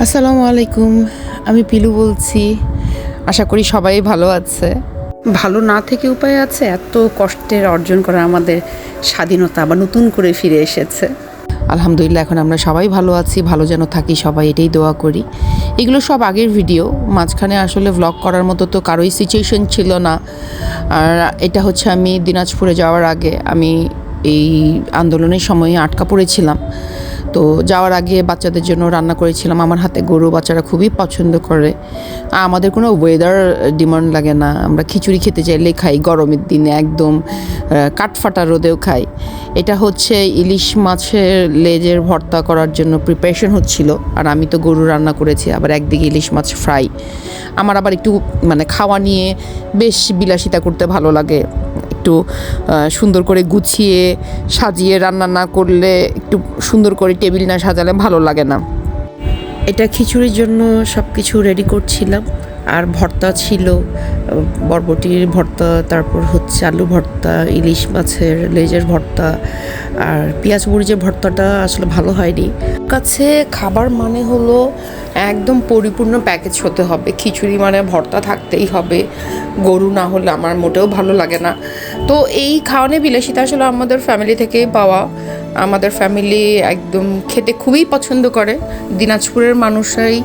আসসালামু আলাইকুম। আমি পিলু বলছি। আশা করি সবাই ভালো আছে। ভালো না থেকে উপায় আছে? এত কষ্টের অর্জন করা আমাদের স্বাধীনতা বা নতুন করে ফিরে এসেছে। আলহামদুলিল্লাহ, এখন আমরা সবাই ভালো আছি, ভালো যেন থাকি সবাই, এটাই দোয়া করি। এগুলো সব আগের ভিডিও, মাঝখানে আসলে ভ্লগ করার মতো তো কারোই সিচুয়েশন ছিল না। আর এটা হচ্ছে আমি দিনাজপুরে যাওয়ার আগে, আমি এই আন্দোলনের সময়ে আটকা পড়েছিলাম। তো যাওয়ার আগে বাচ্চাদের জন্য রান্না করেছিলাম। আমার হাতে গরু বাচ্চারা খুবই পছন্দ করে। আমাদের কোনো ওয়েদার ডিমান্ড লাগে না, আমরা খিচুড়ি খেতে চাইলেই খাই, গরমের দিনে একদম কাঠফাটা রোদেও খাই। এটা হচ্ছে ইলিশ মাছের লেজের ভর্তা করার জন্য প্রিপারেশন হচ্ছিল। আর আমি তো গরু রান্না করেছি, আবার একদিকে ইলিশ মাছ ফ্রাই। আমার আবার একটু খাওয়া নিয়ে বেশ বিলাসিতা করতে ভালো লাগে। একটু সুন্দর করে গুছিয়ে সাজিয়ে রান্না না করলে, একটু সুন্দর করে টেবিল না সাজালে ভালো লাগে না। এটা খিচুড়ির জন্য সব কিছু রেডি করছিলাম। আর ভর্তা ছিল, বরবটির ভর্তা, তারপর হচ্ছে আলু ভর্তা, ইলিশ মাছের লেজের ভর্তা, আর পেঁয়াজ মরিচের ভর্তাটা আসলে ভালো হয়নি। কাছে খাবার মানে হলো একদম পরিপূর্ণ প্যাকেজ হতে হবে। খিচুড়ি মানে ভর্তা থাকতেই হবে, গরু না হলে আমার মোটেও ভালো লাগে না। তো এই খাওয়ানে বিলাসিতা আসলে আমাদের ফ্যামিলি থেকেই পাওয়া। আমাদের ফ্যামিলি একদম খেতে খুবই পছন্দ করে, দিনাজপুরের মানুষরাই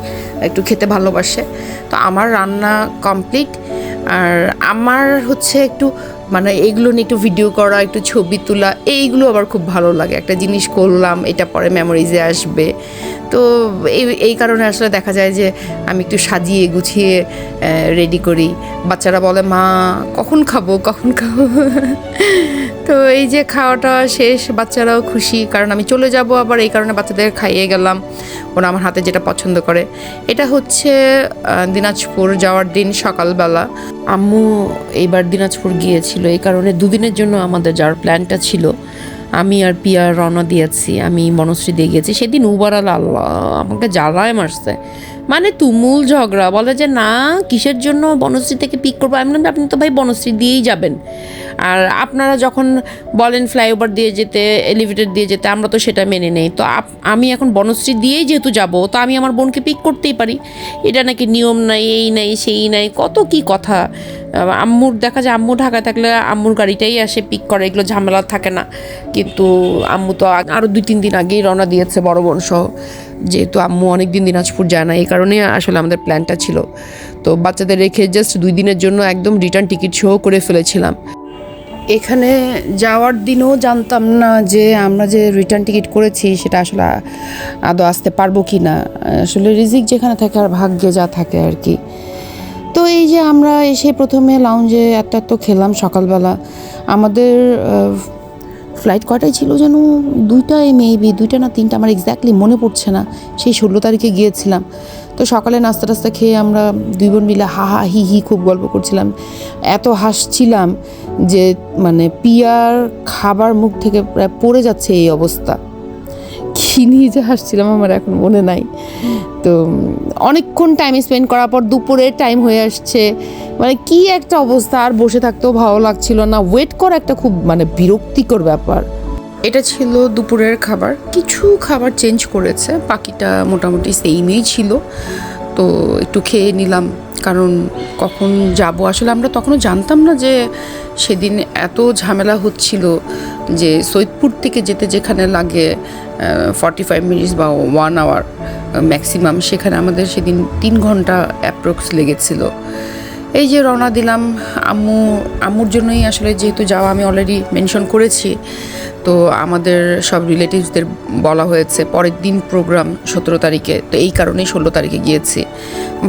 একটু খেতে ভালোবাসে। তো আমার রান্না কমপ্লিট। আর আমার হচ্ছে একটু এইগুলো নিয়ে একটু ভিডিও করা, একটু ছবি তোলা, এইগুলো আবার খুব ভালো লাগে। একটা জিনিস করলাম, এটা পরে মেমোরিজে আসবে। তো এই কারণে আসলে দেখা যায় যে আমি একটু সাজিয়ে গুছিয়ে রেডি করি। বাচ্চারা বলে, মা কখন খাবো কখন খাবো। তো এই যে খাওয়াটা শেষ, বাচ্চারাও খুশি, কারণ আমি চলে যাব আবার, এই কারণে বাচ্চাদের খাইয়ে গেলাম। ওরা আমার হাতে যেটা পছন্দ করে। এটা হচ্ছে দিনাজপুর যাওয়ার দিন সকালবেলা। আম্মু এইবার দিনাজপুর গিয়েছিল, এই কারণে দুদিনের জন্য আমাদের যাওয়ার প্ল্যানটা ছিল। আমি আর পিয়া রওনা দিয়েছি, আমি বনশ্রী দিয়ে গেছি। সেদিন উবারাল আল্লাহ আমাকে জ্বালায় মারছে, তুমুল ঝগড়া। বলে যে না, কিসের জন্য বনশ্রী থেকে পিক করবো? আমি আপনি তো ভাই বনশ্রী দিয়েই যাবেন, আর আপনারা যখন বলেন ফ্লাইওভার দিয়ে যেতে, এলিভেটর দিয়ে যেতে, আমরা তো সেটা মেনে নেই। তো আমি এখন বনশ্রী দিয়েই যেহেতু যাব, তো আমি আমার বোনকে পিক করতেই পারি। এটা নাকি নিয়ম নাই, এই নাই সেই নাই, কত কি কথা। আম্মুর দেখা যায়, আম্মু ঢাকায় থাকলে আম্মুর গাড়িটাই আসে পিক করে, এগুলো ঝামেলা থাকে না। কিন্তু আম্মু তো আরও 2-3 দিন আগেই রওনা দিয়েছে, বড় বোন সহ। যেহেতু আম্মু অনেক দিন দিনাজপুর যায় না, এই কারণে আসলে আমাদের প্ল্যানটা ছিল। তো বাচ্চাদের রেখে জাস্ট 2 দিনের জন্য একদম রিটার্ন টিকিট সহ করে ফেলেছিলাম। এখানে যাওয়ার দিনও জানতাম না যে আমরা যে রিটার্ন টিকিট করেছি সেটা আসলে আদৌ আসতে পারবো কি না। আসলে রিজিক যেখানে থাকে আর ভাগ্যে যা থাকে আর কি। তো এই যে আমরা এসে প্রথমে লাউঞ্জে এত খেলাম সকালবেলা। আমাদের ফ্লাইট কয়টায় ছিল যেন, 2টায় মেবি, 2টা না 3টা, আমার এক্স্যাক্টলি মনে পড়ছে না। সেই 16 তারিখে গিয়েছিলাম। তো সকালে নাস্তা টাস্তা খেয়ে আমরা 2 বোন মিলে হা হা হি হি খুব গল্প করছিলাম, এত হাসছিলাম যে পিয়ার খাবার মুখ থেকে প্রায় পড়ে যাচ্ছে এই অবস্থা। কী নিয়ে যে হাসছিলাম আমার এখন মনে নাই। তো অনেকক্ষণ টাইম স্পেন্ড করার পর দুপুরের টাইম হয়ে আসছে, কি একটা অবস্থা, আর বসে থাকতেও ভালো লাগছিল না। ওয়েট করা একটা খুব বিরক্তিকর ব্যাপার। এটা ছিল দুপুরের খাবার। কিছু খাবার চেঞ্জ করেছে, বাকিটা মোটামুটি সেমই ছিল। তো একটু খেয়ে নিলাম, কারণ কখন যাব আসলে আমরা তখনও জানতাম না যে সেদিন এত ঝামেলা হচ্ছিল, যে সৈয়দপুর থেকে যেতে যেখানে লাগে 45 মিনিটস বা 1 আওয়ার ম্যাক্সিমাম, সেখানে আমাদের সেদিন 3 ঘন্টা অ্যাপ্রক্স লেগেছিল। এই যে রওনা দিলাম, আম্মুর জন্যই আসলে যেহেতু যাওয়া, আমি অলরেডি মেনশন করেছি। তো আমাদের সব রিলেটিভসদের বলা হয়েছে পরের দিন প্রোগ্রাম 17 তারিখে, তো এই কারণেই 16 তারিখে গিয়েছি।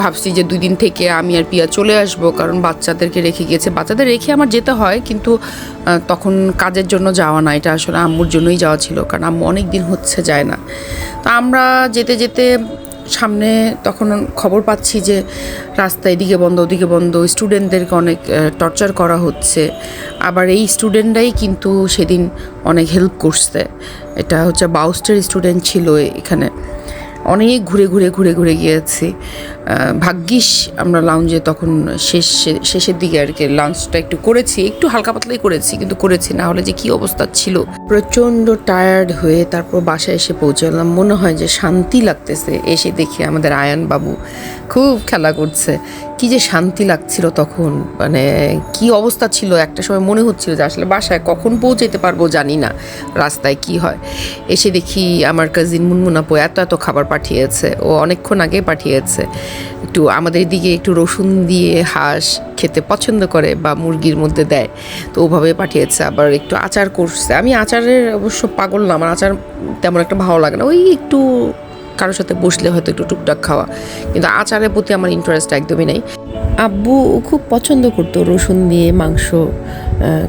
ভাবছি যে 2 দিন থেকে আমি আর পিয়া চলে আসব, কারণ বাচ্চাদেরকে রেখে গিয়েছে। বাচ্চাদের রেখে আমার যেতে হয়, কিন্তু তখন কাজের জন্য যাওয়া না, এটা আসলে আম্মুর জন্যই যাওয়া ছিল, কারণ আম্মু অনেক দিন হচ্ছে যায় না। তো আমরা যেতে যেতে সামনে তখন খবর পাচ্ছি যে রাস্তা এদিকে বন্ধ ওদিকে বন্ধ, স্টুডেন্টদেরকে অনেক টর্চার করা হচ্ছে। আবার এই স্টুডেন্টরাই কিন্তু সেদিন অনেক হেল্প করছে। এটা হচ্ছে বাউস্টের স্টুডেন্ট ছিল এখানে। অনেক ঘুরে ঘুরে ঘুরে ঘুরে গিয়েছি। ভাগ্যিস আমরা লাউঞ্জে তখন শেষের দিকে আর কি লাঞ্চটা একটু করেছি, একটু হালকা পাতলাই করেছি, কিন্তু করেছি, না হলে যে কী অবস্থা ছিল। প্রচণ্ড টায়ার্ড হয়ে তারপর বাসায় এসে পৌঁছালাম। মনে হয় যে শান্তি লাগতেছে। এসে দেখি আমাদের আয়ান বাবু খুব খেলা করছে। কি যে শান্তি লাগছিল তখন, মানে কি অবস্থা ছিল। একটা সময় মনে হচ্ছিল যে আসলে বাসায় কখন পৌঁছাতে পারবো জানি না, রাস্তায় কি হয়। এসে দেখি আমার কাজিন মুনমুন আপু এত এত খাবার পাঠিয়েছে, ও অনেকক্ষণ আগে পাঠিয়েছে। একটু আমাদের দিকে একটু রসুন দিয়ে হাঁস খেতে পছন্দ করে বা মুরগির মধ্যে দেয়, তো ওভাবে পাঠিয়েছে। আবার একটু আচার করছে। আমি আচারের অবশ্য পাগল না, আমার আচার তেমন একটা ভালো লাগে না, ওই একটু কারোর সাথে বসলে হয়তো একটু টুকটাক খাওয়া, কিন্তু আচারের প্রতি আমার ইন্টারেস্ট একদমই নেই। আব্বু খুব পছন্দ করতো রসুন দিয়ে মাংস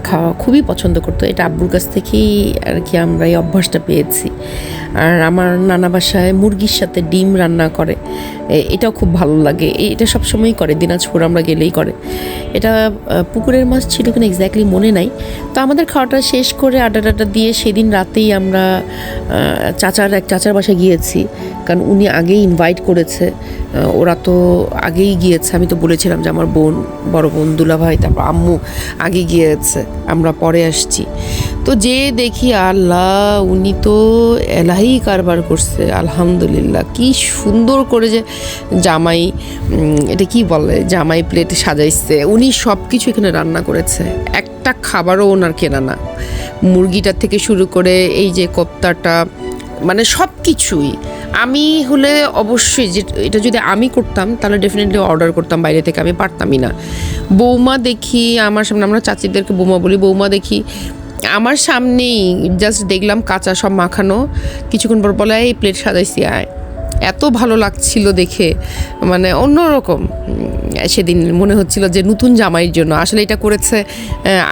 খাওয়া, খুবই পছন্দ করতো। এটা আব্বুর কাছ থেকেই আর কি আমরা এই অভ্যাসটা পেয়েছি। আর আমার নানা বাসায় মুরগির সাথে ডিম রান্না করে, এটাও খুব ভালো লাগে। এটা সবসময়ই করে, দিনাজপুর আমরা গেলেই করে। এটা পুকুরের মাছ ছিল কিনা এক্স্যাক্টলি মনে নাই। তো আমাদের খাওয়াটা শেষ করে আড্ডা টাড্ডা দিয়ে সেদিন রাতেই আমরা এক চাচার বাসায় গিয়েছি, কারণ উনি আগেই ইনভাইট করেছে। ওরা তো আগেই গিয়েছে, আমি তো বলেছিলাম যে আমার বোন, বড় বোন, দুলাভাই, তারপর আম্মু আগে গিয়েছে, আমরা পরে আসছি। তো যে দেখি আল্লাহ, উনি তো এলাহি কারবার করছে, আলহামদুলিল্লাহ। কি সুন্দর করে যে জামাই, এটা কি বলে, জামাই প্লেটে সাজাইছে। উনি সব কিছু এখানে রান্না করেছে, একটা খাবারও ওনার কেনা না। মুরগিটার থেকে শুরু করে এই যে কোপ্তাটা, মানে সব কিছুই। আমি হলে অবশ্যই, যে এটা যদি আমি করতাম তাহলে ডেফিনেটলি অর্ডার করতাম বাইরে থেকে, আমি পারতামই না। বৌমা দেখি আমার সামনে, আমরা চাচিদেরকে বৌমা বলি, বৌমা দেখি আমার সামনেই জাস্ট দেখলাম কাঁচা সব মাখানো, কিছুক্ষণ পর বলে এই প্লেট সাজাইছি আয়। এত ভালো লাগছিল দেখে, মানে অন্যরকম। সেদিন মনে হচ্ছিল যে নতুন জামাইয়ের জন্য, আসলে এটা করেছে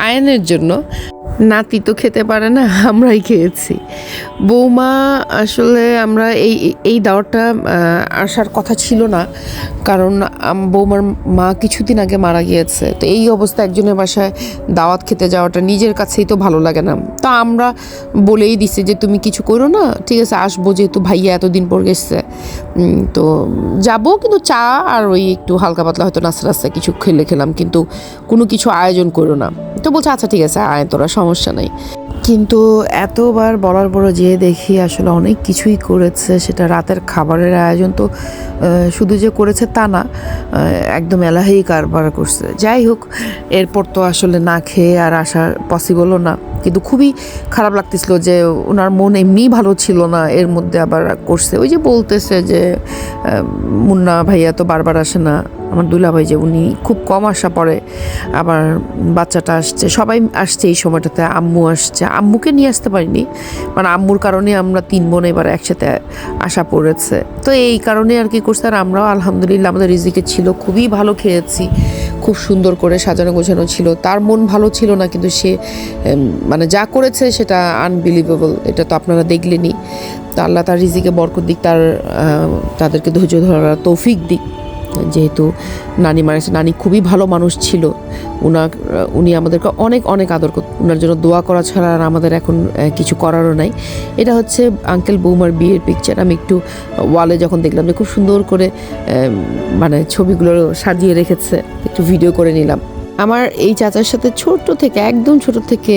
আয়নের জন্য। নাতি তো খেতে পারে না, আমরাই খেয়েছি। বৌমা আসলে আমরা এই দাওয়াতটা আসার কথা ছিল না, কারণ বৌমার মা কিছুদিন আগে মারা গিয়েছে। তো এই অবস্থা একজনের বাসায় দাওয়াত খেতে যাওয়াটা নিজের কাছেই তো ভালো লাগে না। তো আমরা বলেই দিছি যে তুমি কিছু করো না, ঠিক আছে আসবো, যেহেতু ভাইয়া এতদিন পর গেছে, তো যাবো, কিন্তু চা আর ওই একটু হালকা পাতলা হয়তো নাস্তা কিছু খেলাম, কিন্তু কোনো কিছু আয়োজন করো না। তো বলছে আচ্ছা ঠিক আছে আয় তোরা, সমস্যা নেই। কিন্তু এতবার বলার পরও যে দেখি আসলে অনেক কিছুই করেছে। সেটা রাতের খাবারের আয়োজন তো শুধু যে করেছে তা না, একদম এলাহি কারবার করছে। যাই হোক, এরপর তো আসলে না খেয়ে আর আসা পসিবলও না, কিন্তু খুবই খারাপ লাগতেছিল যে ওনার মন এমনিই ভালো ছিল না, এর মধ্যে আবার করছে। ওই যে বলতেছে যে মুন্না ভাইয়া তো বারবার আসে না, আমার দুলাভাই যে উনি খুব কম আসা পড়ে, আবার বাচ্চাটা আসছে, সবাই আসছে এই সময়টাতে। আম্মু আসছে, আম্মুকে নিয়ে আসতে পারিনি, মানে আম্মুর কারণে আমরা 3 বোন এবার একসাথে আসা পড়েছে। তো এই কারণে আর কি করছে। আর আমরাও আলহামদুলিল্লাহ আমাদের রিজিকে ছিল, খুবই ভালো খেয়েছি, খুব সুন্দর করে সাজানো গোছানো ছিল। তার মন ভালো ছিল না, কিন্তু সে মানে যা করেছে সেটা আনবিলিভেবল, এটা তো আপনারা দেখলেনই। তো আল্লাহ তার রিজিকে বরকত দিক, তাদেরকে ধৈর্য ধরার তৌফিক দিক। যেহেতু নানি মারা, নানি খুবই ভালো মানুষ ছিল, উনি আমাদেরকে অনেক অনেক আদর করত। ওনার জন্য দোয়া করা ছাড়া আর আমাদের এখন কিছু করারও নাই। এটা হচ্ছে আঙ্কেল বৌমার বিয়ের পিকচার। আমি একটু ওয়ালে যখন দেখলাম যে খুব সুন্দর করে মানে ছবিগুলো সাজিয়ে রেখেছে, একটু ভিডিও করে নিলাম। আমার এই চাচার সাথে একদম ছোট থেকে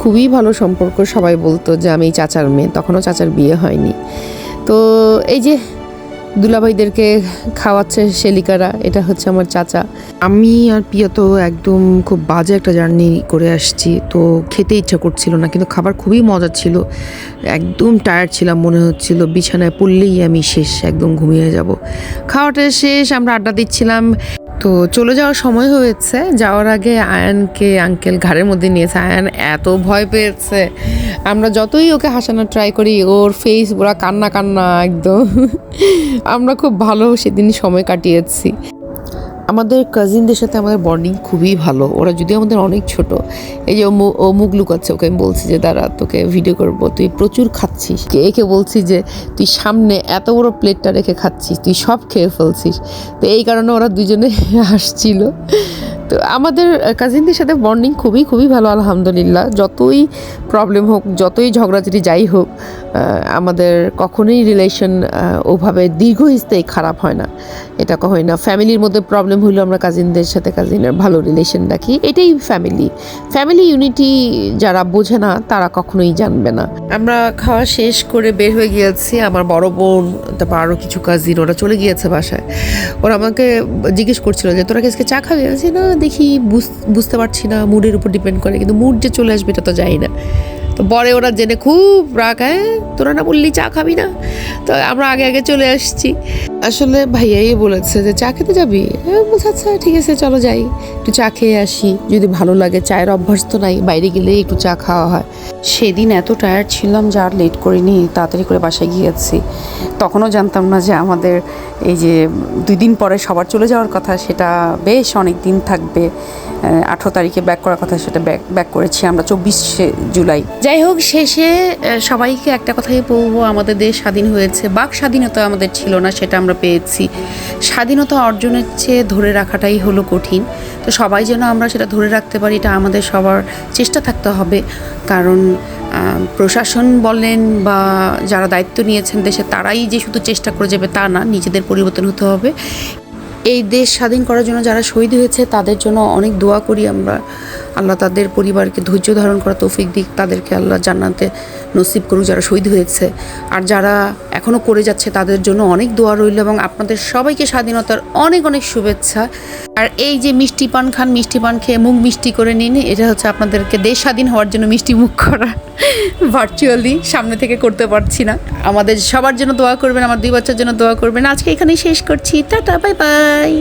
খুবই ভালো সম্পর্ক। সবাই বলতো যে আমি এই চাচার মেয়ে, তখনও চাচার বিয়ে হয়নি। তো এই যে দুলাভাইদেরকে খাওয়াচ্ছে শেলিকারা, এটা হচ্ছে আমার চাচা। আমি আর পিয়া তো একদম খুব বাজে একটা জার্নি করে আসছি, তো খেতে ইচ্ছা করছিল না, কিন্তু খাবার খুবই মজা ছিল। একদম টায়ার্ড ছিলাম, মনে হচ্ছিল বিছানায় পড়লেই আমি শেষ, একদম ঘুমিয়ে যাব। খাওয়াটা শেষ, আমরা আড্ডা দিচ্ছিলাম। তো চলে যাওয়ার সময় হয়েছে। যাওয়ার আগে আয়ানকে আঙ্কেল ঘাড়ের মধ্যে নিয়েছে। আয়ান এত ভয় পেয়েছে, আমরা যতই ওকে হাসানোর ট্রাই করি, ওর ফেস পুরা কান্না কান্না একদম। আমরা খুব ভালো সেদিন সময় কাটিয়েছি। আমাদের কাজিনদের সাথে আমাদের বন্ডিং খুবই ভালো। ওরা যদিও আমাদের অনেক ছোট। এই যে ও মুখ লুকাচ্ছে, ওকে আমি বলছি যে দাঁড়া তোকে ভিডিও করবো, তুই প্রচুর খাচ্ছিস। একে বলছি যে তুই সামনে এত বড় প্লেটটা রেখে খাচ্ছিস, তুই সব খেয়ে ফেলছিস। তো এই কারণে ওরা দুজনে হাসছিল। তো আমাদের কাজিনদের সাথে বন্ডিং খুবই খুবই ভালো আলহামদুলিল্লাহ। যতই প্রবলেম হোক, যতই ঝগড়াঝাটি যাই হোক, আমাদের কখনোই রিলেশন ওভাবে দীর্ঘস্থায়ী খারাপ হয় না, এটা হয় না। ফ্যামিলির মধ্যে প্রবলেম হইলেও আমরা কাজিনদের সাথে কাজিনের ভালো রিলেশন রাখি, এটাই ফ্যামিলি ইউনিটি যারা বোঝে না তারা কখনোই জানবে না। আমরা খাওয়া শেষ করে বের হয়ে গিয়েছি, আমার বড় বোন তারপর আরও কিছু কাজিন ওরা চলে গিয়েছে বাসায়। ওরা আমাকে জিজ্ঞেস করছিল যে তোরা আজকে চা খাবি, আছে না দেখি বুঝতে পারছি না, মুডের উপর ডিপেন্ড করে, কিন্তু মুড যে চলে আসবে এটা তো যাই না। তো পরে ওরা জেনে খুব রাগ, তোরা না বললি চা খাবি না, তো আমরা আগে আগে চলে আসছি। আসলে ভাইয়াই বলেছে যে চা খেতে যাবি, আচ্ছা ঠিক আছে চলো যাই, একটু চা খেয়ে আসি, যদি ভালো লাগে। চায়ের অভ্যাস তো নাই, বাইরে গেলে একটু চা খাওয়া হয়। সেদিন এত টায়ার্ড ছিলাম যে আর লেট করিনি, তাড়াতাড়ি করে বাসায় গিয়েছি। তখনও জানতাম না যে আমাদের এই যে 2 দিন পরে সবার চলে যাওয়ার কথা, সেটা বেশ অনেক দিন থাকবে। 18 তারিখে ব্যাক করার কথা, সেটা ব্যাক করেছি আমরা 24শে জুলাই। যাই হোক, শেষে সবাইকে একটা কথাই বলবো, আমাদের দেশ স্বাধীন হয়েছে, বাক স্বাধীনতা আমাদের ছিল না, সেটা আমরা পেয়েছি। স্বাধীনতা অর্জনের চেয়ে ধরে রাখাটাই হলো কঠিন। তো সবাই যেন আমরা সেটা ধরে রাখতে পারি, এটা আমাদের সবার চেষ্টা থাকতে হবে। কারণ প্রশাসন বলেন বা যারা দায়িত্ব নিয়েছেন দেশে, তারাই যে শুধু চেষ্টা করে যাবে তা না, নিজেদের পরিবর্তন হতে হবে। এই দেশ স্বাধীন করার জন্য যারা শহীদ হয়েছে তাদের জন্য অনেক দোয়া করি আমরা। আল্লাহ তাদের পরিবারকে ধৈর্য ধারণ করা তৌফিক দিক, তাদেরকে আল্লাহ জান্নাতে নসিব করুক যারা শহীদ হয়েছে। আর যারা এখনও করে যাচ্ছে তাদের জন্য অনেক দোয়া রইল, এবং আপনাদের সবাইকে স্বাধীনতার অনেক অনেক শুভেচ্ছা। আর এই যে মিষ্টি পান খান, মিষ্টি পান খেয়ে মুখ মিষ্টি করে নিন, এটা হচ্ছে আপনাদেরকে দেশ স্বাধীন হওয়ার জন্য মিষ্টি মুখ করা। ভার্চুয়ালি সামনে থেকে করতে পারছি না। আমাদের সবার জন্য দোয়া করবেন, আমার 2 বাচ্চার জন্য দোয়া করবেন। আজকে এখানেই শেষ করছি, টাটা, বাই বাই।